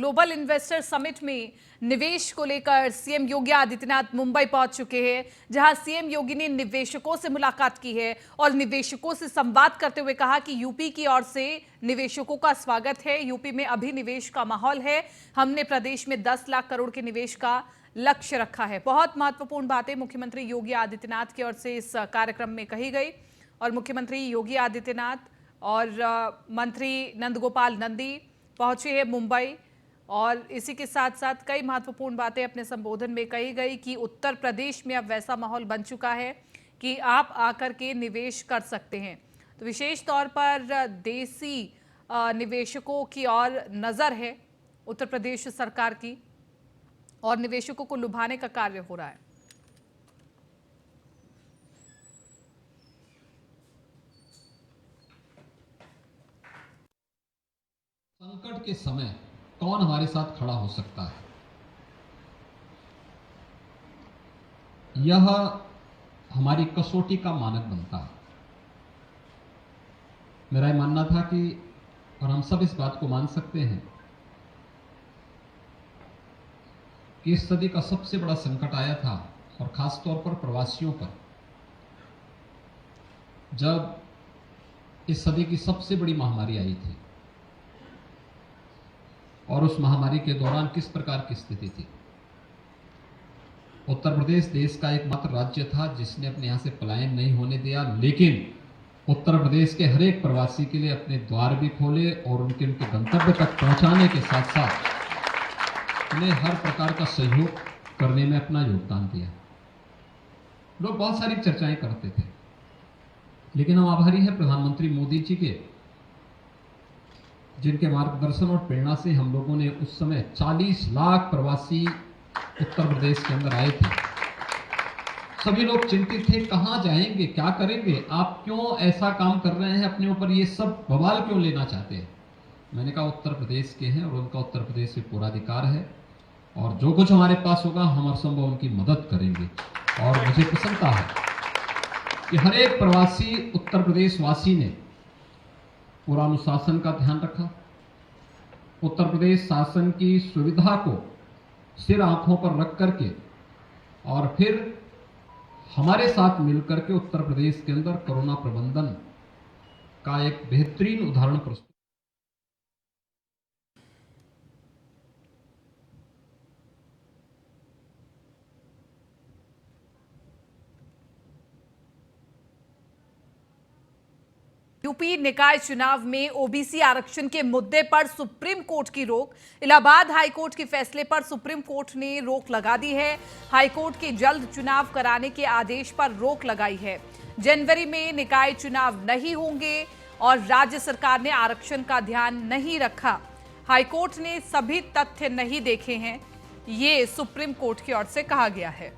Global investor summit में निवेश को लेकर सीएम योगी आदित्यनाथ मुंबई पहुंच चुके हैं, जहां सीएम योगी ने निवेशकों से मुलाकात की है और निवेशकों से संवाद करते हुए कहा कि यूपी की ओर से निवेशकों का स्वागत है। यूपी में अभी निवेश का माहौल है। हमने प्रदेश में 10 लाख करोड़ के निवेश का लक्ष्य रखा है। बहुत महत्वपूर्ण बातें मुख्यमंत्री योगी आदित्यनाथ की ओर से इस कार्यक्रम में कही गई और मुख्यमंत्री योगी आदित्यनाथ और मंत्री नंदगोपाल नंदी पहुंचे हैं मुंबई और इसी के साथ साथ कई महत्वपूर्ण बातें अपने संबोधन में कही गई कि उत्तर प्रदेश में अब वैसा माहौल बन चुका है कि आप आकर के निवेश कर सकते हैं। तो विशेष तौर पर देसी निवेशकों की और नज़र है उत्तर प्रदेश सरकार की और निवेशकों को लुभाने का कार्य हो रहा है। संकट के समय कौन हमारे साथ खड़ा हो सकता है, यह हमारी कसौटी का मानक बनता है। मेरा यह मानना था कि और हम सब इस बात को मान सकते हैं कि इस सदी का सबसे बड़ा संकट आया था और खास तौर पर प्रवासियों पर, जब इस सदी की सबसे बड़ी महामारी आई थी और उस महामारी के दौरान किस प्रकार की स्थिति थी। उत्तर प्रदेश देश का एकमात्र राज्य था जिसने अपने यहां से पलायन नहीं होने दिया, लेकिन उत्तर प्रदेश के हर एक प्रवासी के लिए अपने द्वार भी खोले और उनके गंतव्य तक पहुंचाने के साथ साथ उन्हें हर प्रकार का सहयोग करने में अपना योगदान दिया। लोग बहुत सारी चर्चाएं करते थे, लेकिन हम आभारी हैं प्रधानमंत्री मोदी जी के, जिनके मार्गदर्शन और प्रेरणा से हम लोगों ने उस समय 40 लाख प्रवासी उत्तर प्रदेश के अंदर आए थे। सभी लोग चिंतित थे, कहां जाएंगे, क्या करेंगे, आप क्यों ऐसा काम कर रहे हैं, अपने ऊपर ये सब बवाल क्यों लेना चाहते हैं। मैंने कहा उत्तर प्रदेश के हैं और उनका उत्तर प्रदेश से पूरा अधिकार है और जो कुछ हमारे पास होगा हम हर संभव उनकी मदद करेंगे। और मुझे प्रसन्नता है कि हर एक प्रवासी उत्तर प्रदेश वासी ने पूरा अनुशासन का ध्यान रखा, उत्तर प्रदेश शासन की सुविधा को सिर आंखों पर रख करके और फिर हमारे साथ मिलकर के उत्तर प्रदेश के अंदर कोरोना प्रबंधन का एक बेहतरीन उदाहरण प्रस्तुत। यूपी निकाय चुनाव में ओबीसी आरक्षण के मुद्दे पर सुप्रीम कोर्ट की रोक। इलाहाबाद हाईकोर्ट के फैसले पर सुप्रीम कोर्ट ने रोक लगा दी है। हाईकोर्ट के जल्द चुनाव कराने के आदेश पर रोक लगाई है। जनवरी में निकाय चुनाव नहीं होंगे और राज्य सरकार ने आरक्षण का ध्यान नहीं रखा। हाईकोर्ट ने सभी तथ्य नहीं देखे हैं, ये सुप्रीम कोर्ट की ओर से कहा गया है।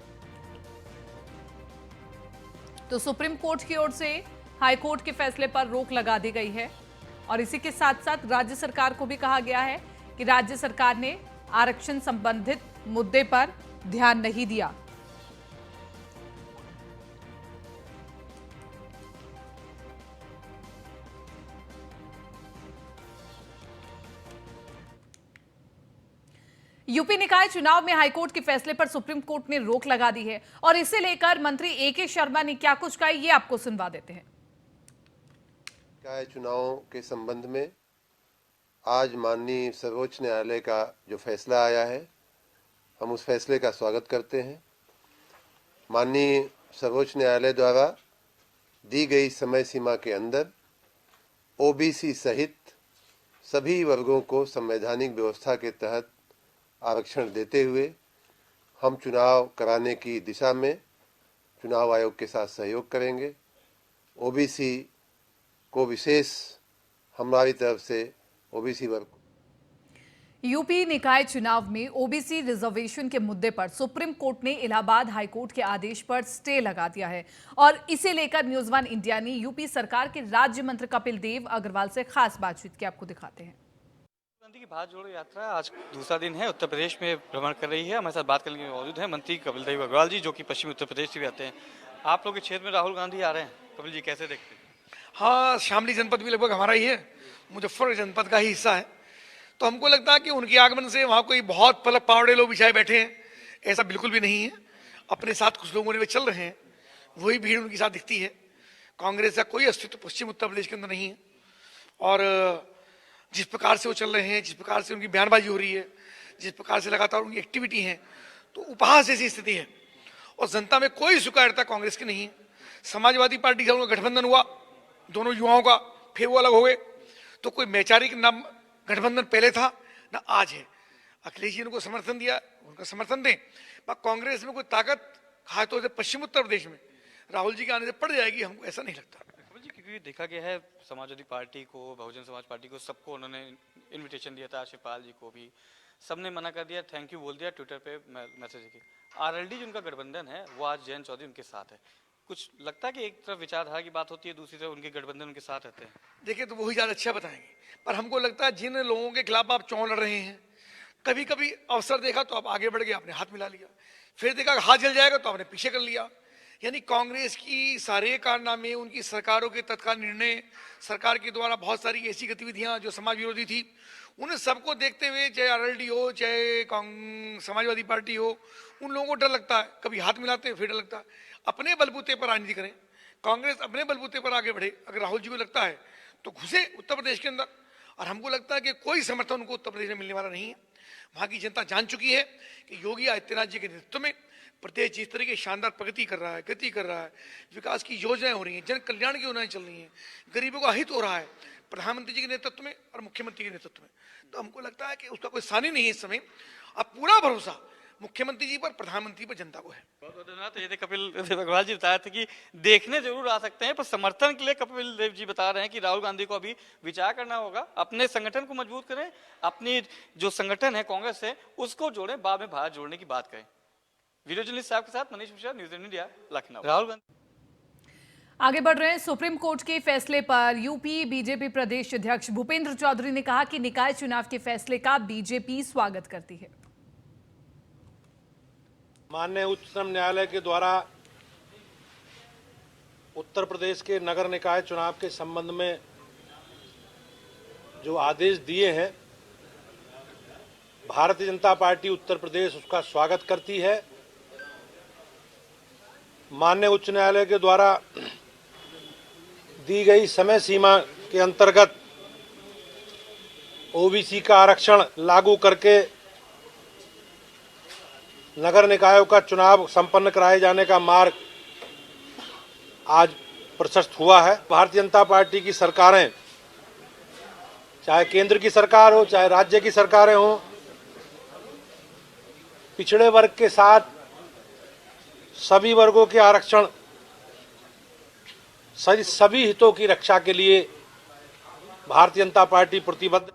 तो सुप्रीम कोर्ट की ओर से हाईकोर्ट के फैसले पर रोक लगा दी गई है और इसी के साथ साथ राज्य सरकार को भी कहा गया है कि राज्य सरकार ने आरक्षण संबंधित मुद्दे पर ध्यान नहीं दिया। यूपी निकाय चुनाव में हाईकोर्ट के फैसले पर सुप्रीम कोर्ट ने रोक लगा दी है और इसे लेकर मंत्री एके शर्मा ने क्या कुछ कहा, ये आपको सुनवा देते हैं। निकाय चुनावों के संबंध में आज माननीय सर्वोच्च न्यायालय का जो फैसला आया है, हम उस फैसले का स्वागत करते हैं। माननीय सर्वोच्च न्यायालय द्वारा दी गई समय सीमा के अंदर ओबीसी सहित सभी वर्गों को संवैधानिक व्यवस्था के तहत आरक्षण देते हुए हम चुनाव कराने की दिशा में चुनाव आयोग के साथ सहयोग करेंगे। ओबीसी को विशेष हमारी तरफ से ओबीसी वर्ग। यूपी निकाय चुनाव में ओबीसी रिजर्वेशन के मुद्दे पर सुप्रीम कोर्ट ने इलाहाबाद हाईकोर्ट के आदेश पर स्टे लगा दिया है और इसे लेकर न्यूज़ वन इंडिया ने यूपी सरकार के राज्य मंत्री कपिल देव अग्रवाल से खास बातचीत की, आपको दिखाते हैं। गांधी की भारत जोड़ो यात्रा आज दूसरा दिन है, उत्तर प्रदेश में भ्रमण कर रही है। हमारे साथ बात करने के लिए मौजूद है मंत्री कपिल देव अग्रवाल जी, जो कि पश्चिमी उत्तर प्रदेश से भी आते हैं। आप लोग के क्षेत्र में राहुल गांधी आ रहे हैं, कपिल जी कैसे देखते हैं? हाँ, शामली जनपद भी लगभग हमारा ही है, मुजफ्फर जनपद का ही हिस्सा है। तो हमको लगता है कि उनके आगमन से वहां कोई बहुत पलक पावड़े लोग बिछाए बैठे हैं, ऐसा बिल्कुल भी नहीं है। अपने साथ कुछ लोगों ने वे चल रहे हैं, वही भीड़ उनके साथ दिखती है। कांग्रेस का कोई अस्तित्व पश्चिम उत्तर प्रदेश के अंदर नहीं है। और जिस प्रकार से वो चल रहे हैं, जिस प्रकार से उनकी बयानबाजी हो रही है, जिस प्रकार से लगातार उनकी एक्टिविटी है, तो उपहास जैसी स्थिति है। और जनता में कोई स्वीकार्यता कांग्रेस की नहीं है। समाजवादी पार्टी का उनका गठबंधन हुआ दोनों युवाओं का, फिर वो अलग हो गए, तो कोई वैचारिक ना गठबंधन पहले था ना आज है। अखिलेश जी ने उनको समर्थन दिया, उनका समर्थन दें, पर कांग्रेस में कोई ताकत खासतौर से पश्चिम उत्तर प्रदेश में राहुल जी के आने से पड़ जाएगी, हमको ऐसा नहीं लगता। कमल जी, क्योंकि देखा गया है समाजवादी पार्टी को, बहुजन समाज पार्टी को, सबको उन्होंने इनविटेशन दिया था, शिवपाल जी को भी सबने मना कर दिया, थैंक यू बोल दिया ट्विटर पे मैसेज की। आरएलडी जो उनका गठबंधन है वो आज जयंत चौधरी उनके साथ है। कुछ लगता है कि एक तरफ विचारधारा की बात होती है, दूसरी तरफ उनके गठबंधन उनके साथ रहते हैं। देखिए, तो वही ज्यादा अच्छा बताएंगे, पर हमको लगता है जिन लोगों के खिलाफ आप चौं लड़ रहे हैं, कभी कभी अवसर देखा तो आप आगे बढ़ गए, आपने हाथ मिला लिया, फिर देखा हाथ जल जाएगा तो आपने पीछे कर लिया। यानी कांग्रेस की सारे कारनामे, उनकी सरकारों के तत्काल निर्णय, सरकार के द्वारा बहुत सारी ऐसी गतिविधियां जो समाज विरोधी थी, उन सबको देखते हुए चाहे आरएलडी हो चाहे समाजवादी पार्टी हो, उन लोगों को डर लगता है, कभी हाथ मिलाते हैं फिर डर लगता है। अपने बलबूते पर राजनीति करें, कांग्रेस अपने बलबूते पर आगे बढ़े। अगर राहुल जी को लगता है तो घुसे उत्तर प्रदेश के अंदर, और हमको लगता है कि कोई समर्थन उनको उत्तर प्रदेश में मिलने वाला नहीं है। वहां की जनता जान चुकी है कि योगी आदित्यनाथ जी के नेतृत्व में प्रदेश जिस तरह की शानदार प्रगति कर रहा है, गति कर रहा है, विकास की योजनाएं हो रही हैं, जन कल्याण की योजनाएं चल रही हैं, गरीबों का हित हो रहा है प्रधानमंत्री जी के नेतृत्व में और मुख्यमंत्री के नेतृत्व में, तो हमको लगता है कि उसका कोई सानी नहीं है इस समय। अब पूरा भरोसा मुख्यमंत्री जी पर, प्रधानमंत्री पर जनता को है। बहुत बहुत धन्यवाद। ये थे कपिल देव अग्रवाल जी, बताया था कि देखने जरूर आ सकते हैं, पर समर्थन के लिए कपिल देव जी बता रहे हैं कि राहुल गांधी को अभी विचार करना होगा, अपने संगठन को मजबूत करें, अपनी जो संगठन है कांग्रेस है उसको जोड़ें, बाद में भारत जोड़ने की बात करें। वीडियो जर्नलिस्ट साहब के साथ मनीष मिश्रा, न्यूज़ इंडिया, लखनऊ। राहुल गांधी आगे बढ़ रहे हैं। सुप्रीम कोर्ट के फैसले पर यूपी बीजेपी प्रदेश अध्यक्ष भूपेंद्र चौधरी ने कहा कि निकाय चुनाव के फैसले का बीजेपी स्वागत करती है। माननीय उच्चतम न्यायालय के द्वारा उत्तर प्रदेश के नगर निकाय चुनाव के संबंध में जो आदेश दिए हैं, भारतीय जनता पार्टी उत्तर प्रदेश उसका स्वागत करती है। माननीय उच्च न्यायालय के द्वारा दी गई समय सीमा के अंतर्गत ओबीसी का आरक्षण लागू करके नगर निकायों का चुनाव संपन्न कराए जाने का मार्ग आज प्रशस्त हुआ है। भारतीय जनता पार्टी की सरकारें, चाहे केंद्र की सरकार हो चाहे राज्य की सरकारें हो, पिछड़े वर्ग के साथ सभी वर्गों के आरक्षण, सभी हितों की रक्षा के लिए भारतीय जनता पार्टी प्रतिबद्ध।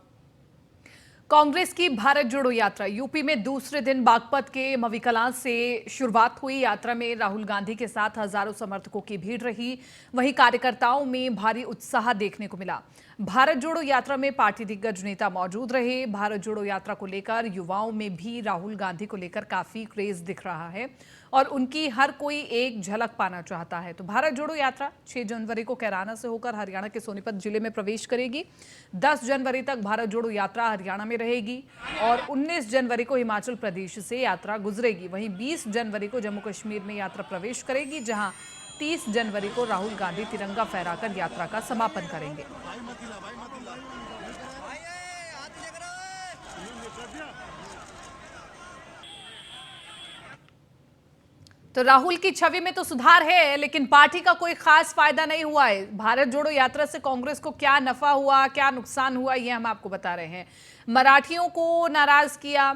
कांग्रेस की भारत जोड़ो यात्रा यूपी में दूसरे दिन बागपत के मविकलां से शुरुआत हुई। यात्रा में राहुल गांधी के साथ हजारों समर्थकों की भीड़ रही, वहीं कार्यकर्ताओं में भारी उत्साह देखने को मिला। भारत जोड़ो यात्रा में पार्टी दिग्गज नेता मौजूद रहे। भारत जोड़ो यात्रा को लेकर युवाओं में भी राहुल गांधी को लेकर काफी क्रेज दिख रहा है और उनकी हर कोई एक झलक पाना चाहता है। तो भारत जोड़ो यात्रा 6 जनवरी को कैराना से होकर हरियाणा के सोनीपत जिले में प्रवेश करेगी। 10 जनवरी तक भारत जोड़ो यात्रा हरियाणा में रहेगी और 19 जनवरी को हिमाचल प्रदेश से यात्रा गुजरेगी। वहीं 20 जनवरी को जम्मू कश्मीर में यात्रा प्रवेश करेगी, जहां 30 जनवरी को राहुल गांधी तिरंगा फहराकर यात्रा का समापन करेंगे। तो राहुल की छवि में तो सुधार है, लेकिन पार्टी का कोई खास फायदा नहीं हुआ है। भारत जोड़ो यात्रा से कांग्रेस को क्या नफा हुआ, क्या नुकसान हुआ, ये हम आपको बता रहे हैं। मराठियों को नाराज किया,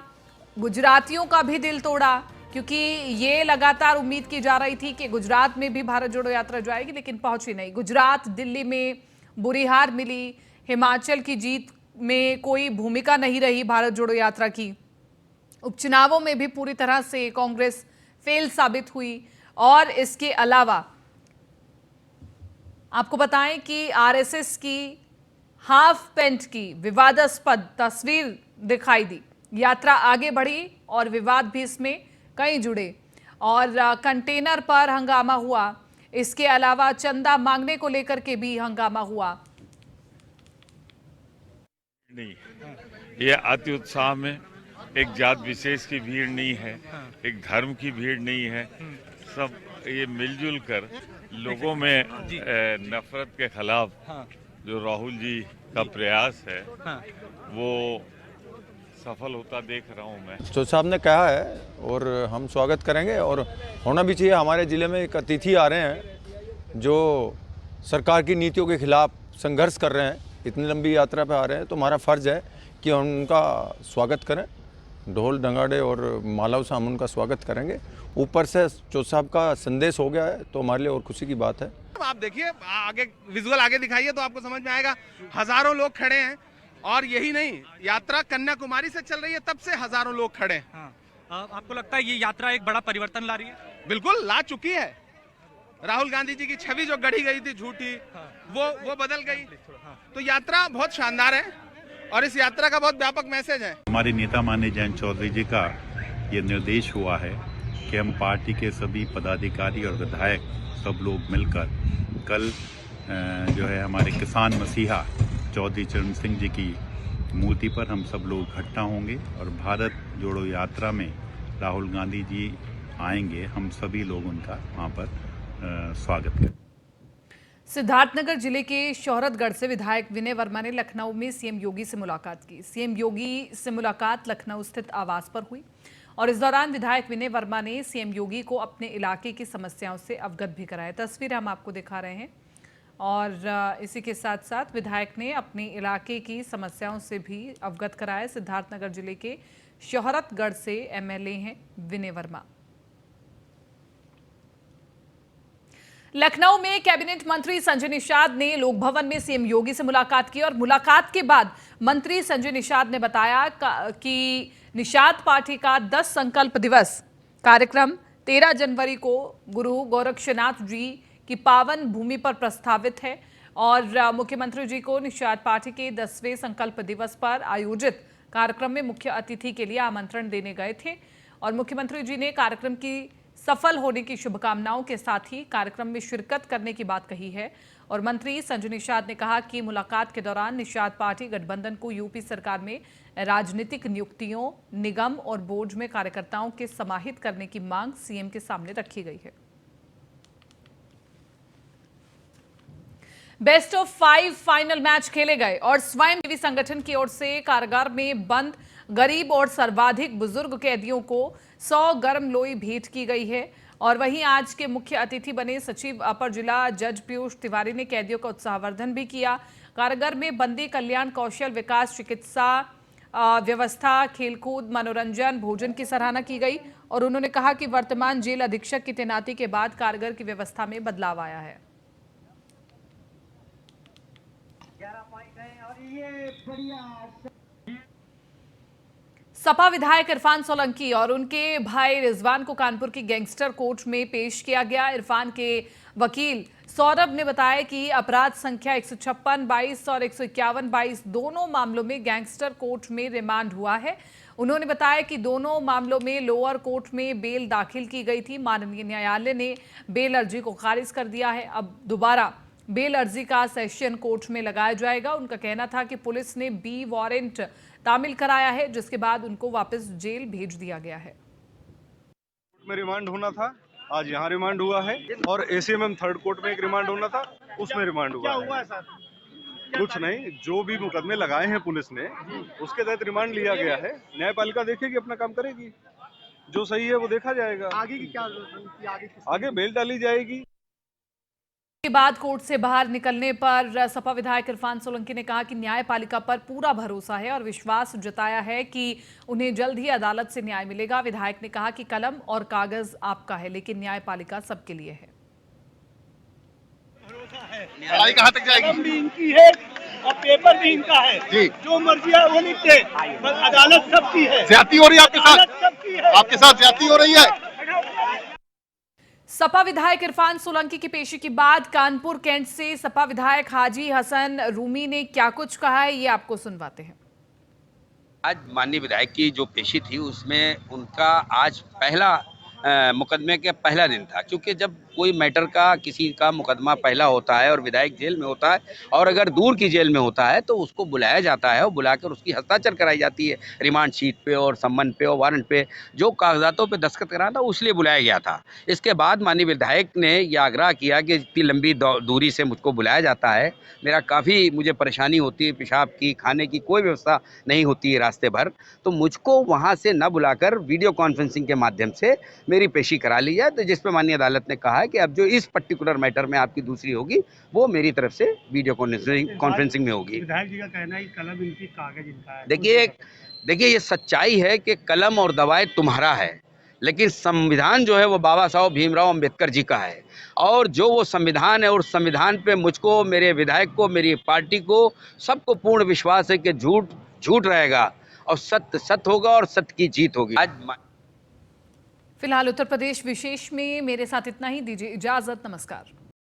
गुजरातियों का भी दिल तोड़ा, क्योंकि ये लगातार उम्मीद की जा रही थी कि गुजरात में भी भारत जोड़ो यात्रा जाएगी, लेकिन पहुंची नहीं। गुजरात, दिल्ली में बुरी हार मिली। हिमाचल की जीत में कोई भूमिका नहीं रही भारत जोड़ो यात्रा की। उपचुनावों में भी पूरी तरह से कांग्रेस फेल साबित हुई। और इसके अलावा आपको बताएं कि आरएसएस की हाफ पैंट की विवादास्पद तस्वीर दिखाई दी। यात्रा आगे बढ़ी और विवाद भी इसमें कई जुड़े और कंटेनर पर हंगामा हुआ। इसके अलावा चंदा मांगने को लेकर के भी हंगामा हुआ। नहीं, ये अति उत्साह में एक जात विशेष की भीड़ नहीं है, एक धर्म की भीड़ नहीं है, सब ये मिलजुल कर लोगों में नफरत के खिलाफ जो राहुल जी का प्रयास है वो सफल होता देख रहा हूँ मैं। तो साहब ने कहा है और हम स्वागत करेंगे, और होना भी चाहिए। हमारे ज़िले में एक अतिथि आ रहे हैं जो सरकार की नीतियों के खिलाफ संघर्ष कर रहे हैं, इतनी लंबी यात्रा पे आ रहे हैं, तो हमारा फ़र्ज़ है कि हम उनका स्वागत करें। ढोल डंगाड़े और मालाओं से हम उनका स्वागत करेंगे। ऊपर से चौधरी साहब का संदेश हो गया है तो हमारे लिए और खुशी की बात है। आप देखिए आगे विजुअल आगे दिखाइए तो आपको समझ में आएगा। हजारों लोग खड़े हैं, और यही नहीं, यात्रा कन्याकुमारी से चल रही है, तब से हजारों लोग खड़े हैं। आपको लगता है ये यात्रा एक बड़ा परिवर्तन ला रही है? बिल्कुल ला चुकी है। राहुल गांधी जी की छवि जो गढ़ी गई थी झूठी, वो बदल गई। तो यात्रा बहुत शानदार है और इस यात्रा का बहुत व्यापक मैसेज है। हमारे नेता माननीय जयंत चौधरी जी का ये निर्देश हुआ है कि हम पार्टी के सभी पदाधिकारी और विधायक सब लोग मिलकर कल जो है हमारे किसान मसीहा चौधरी चरण सिंह जी की मूर्ति पर हम सब लोग इकट्ठा होंगे और भारत जोड़ो यात्रा में राहुल गांधी जी आएंगे। हम सभी लोग उनका वहाँ पर स्वागत करें। सिद्धार्थनगर जिले के शोहरतगढ़ से विधायक विनय वर्मा ने लखनऊ में सीएम योगी से मुलाकात की। सीएम योगी से मुलाकात लखनऊ स्थित आवास पर हुई और इस दौरान विधायक विनय वर्मा ने सीएम योगी को अपने इलाके की समस्याओं से अवगत भी कराया। तस्वीरें हम आपको दिखा रहे हैं और इसी के साथ साथ विधायक ने अपने इलाके की समस्याओं से भी अवगत कराया। सिद्धार्थनगर जिले के शोहरतगढ़ से एमएलए हैं विनय वर्मा। लखनऊ में कैबिनेट मंत्री संजय निषाद ने लोक भवन में सीएम योगी से मुलाकात की और मुलाकात के बाद मंत्री संजय निषाद ने बताया कि निषाद पार्टी का 10 संकल्प दिवस कार्यक्रम 13 जनवरी को गुरु गोरक्षनाथ जी की पावन भूमि पर प्रस्तावित है और मुख्यमंत्री जी को निषाद पार्टी के 10वें संकल्प दिवस पर आयोजित कार्यक्रम में मुख्य अतिथि के लिए आमंत्रण देने गए थे और मुख्यमंत्री जी ने कार्यक्रम की सफल होने की शुभकामनाओं के साथ ही कार्यक्रम में शिरकत करने की बात कही है और मंत्री संजय निषाद ने कहा कि मुलाकात के दौरान निषाद पार्टी गठबंधन को यूपी सरकार में राजनीतिक नियुक्तियों, निगम और बोर्ड में कार्यकर्ताओं के समाहित करने की मांग सीएम के सामने रखी गई है। बेस्ट ऑफ 5 फाइनल मैच खेले गए और स्वयंसेवी संगठन की ओर से कारागार में बंद गरीब और सर्वाधिक बुजुर्ग कैदियों को 100 गर्म लोई भेंट की गई है और वहीं आज के मुख्य अतिथि बने सचिव अपर जिला जज पीयूष तिवारी ने कैदियों का उत्साहवर्धन भी किया। कारागार में बंदी कल्याण, कौशल विकास, चिकित्सा व्यवस्था, खेलकूद, मनोरंजन, भोजन की सराहना की गई और उन्होंने कहा कि वर्तमान जेल अधीक्षक की तैनाती के बाद कारागार की व्यवस्था में बदलाव आया है। सपा विधायक इरफान सोलंकी और उनके भाई रिजवान को कानपुर की गैंगस्टर कोर्ट में पेश किया गया। इरफान के वकील सौरभ ने बताया कि अपराध संख्या 156-22 और 151-22 दोनों मामलों में गैंगस्टर कोर्ट में रिमांड हुआ है। उन्होंने बताया कि दोनों मामलों में लोअर कोर्ट में बेल दाखिल की गई थी। माननीय न्यायालय ने बेल अर्जी को खारिज कर दिया है। अब दोबारा बेल अर्जी का सेशन कोर्ट में लगाया जाएगा। उनका कहना था कि पुलिस ने बी वारंट तामील कराया है जिसके बाद उनको वापस जेल भेज दिया गया है। में रिमांड होना था, आज यहाँ रिमांड हुआ है और एसीएमएम थर्ड कोर्ट में एक रिमांड होना था, उसमें रिमांड हुआ है सर? कुछ नहीं, जो भी मुकदमे लगाए हैं पुलिस ने उसके तहत रिमांड लिया गया है। न्यायपालिका देखेगी, अपना काम करेगी, जो सही है वो देखा जाएगा। आगे की क्या आगे बेल डाली जाएगी। के बाद कोर्ट से बाहर निकलने पर सपा विधायक इरफान सोलंकी ने कहा कि न्यायपालिका पर पूरा भरोसा है और विश्वास जताया है कि उन्हें जल्द ही अदालत से न्याय मिलेगा। विधायक ने कहा कि कलम और कागज आपका है लेकिन न्यायपालिका सबके लिए है। लड़ाई कहां तक जाएगी? कलम भी इनकी है और पेपर भी इनका है जी। जो मर्जी है वो लिखते, अदालत सबकी है। ज्यादती हो रही है आपके साथ? आपके साथ ज्यादती हो रही है? सपा विधायक इरफान सोलंकी की पेशी के बाद कानपुर कैंट से सपा विधायक हाजी हसन रूमी ने क्या कुछ कहा है, ये आपको सुनवाते हैं। आज माननीय विधायक की जो पेशी थी उसमें उनका आज पहला मुकदमे के पहला दिन था, क्योंकि जब कोई मैटर का किसी का मुकदमा पहला होता है और विधायक जेल में होता है और अगर दूर की जेल में होता है तो उसको बुलाया जाता है और बुलाकर उसकी हस्ताक्षर कराई जाती है रिमांड शीट पे और सम्मन पे और वारंट पे, जो कागजातों पे दस्तखत कराना था उसलिए बुलाया गया था। इसके बाद माननीय विधायक ने यह आग्रह किया कि इतनी लंबी दूरी से मुझको बुलाया जाता है, मेरा काफ़ी मुझे परेशानी होती है, पेशाब की खाने की कोई व्यवस्था नहीं होती है रास्ते भर, तो मुझको वहाँ से न बुलाकर वीडियो कॉन्फ्रेंसिंग के माध्यम से मेरी पेशी करा ली जाए। तो जिस पर माननीय अदालत ने कहा है कि अब जो इस पर्टिकुलर मैटर में आपकी दूसरी होगी वो मेरी तरफ से वीडियो कॉन्फ्रेंसिंग में होगी। विधायक जी का कहना है कि कलम इनकी, कागज इनका है। देखिए ये सच्चाई है कि कलम और दवाई तुम्हारा है, लेकिन संविधान जो है वो बाबा साहब भीमराव अंबेडकर जी का है, और जो वो संविधान है और संविधान पे मुझको, मेरे विधायक को, मेरी पार्टी को, सबको पूर्ण विश्वास है कि झूठ झूठ रहेगा और सत्य सत्य होगा और सत्य की जीत होगी। आज फिलहाल उत्तर प्रदेश विशेष में मेरे साथ इतना ही, दीजिए इजाजत, नमस्कार।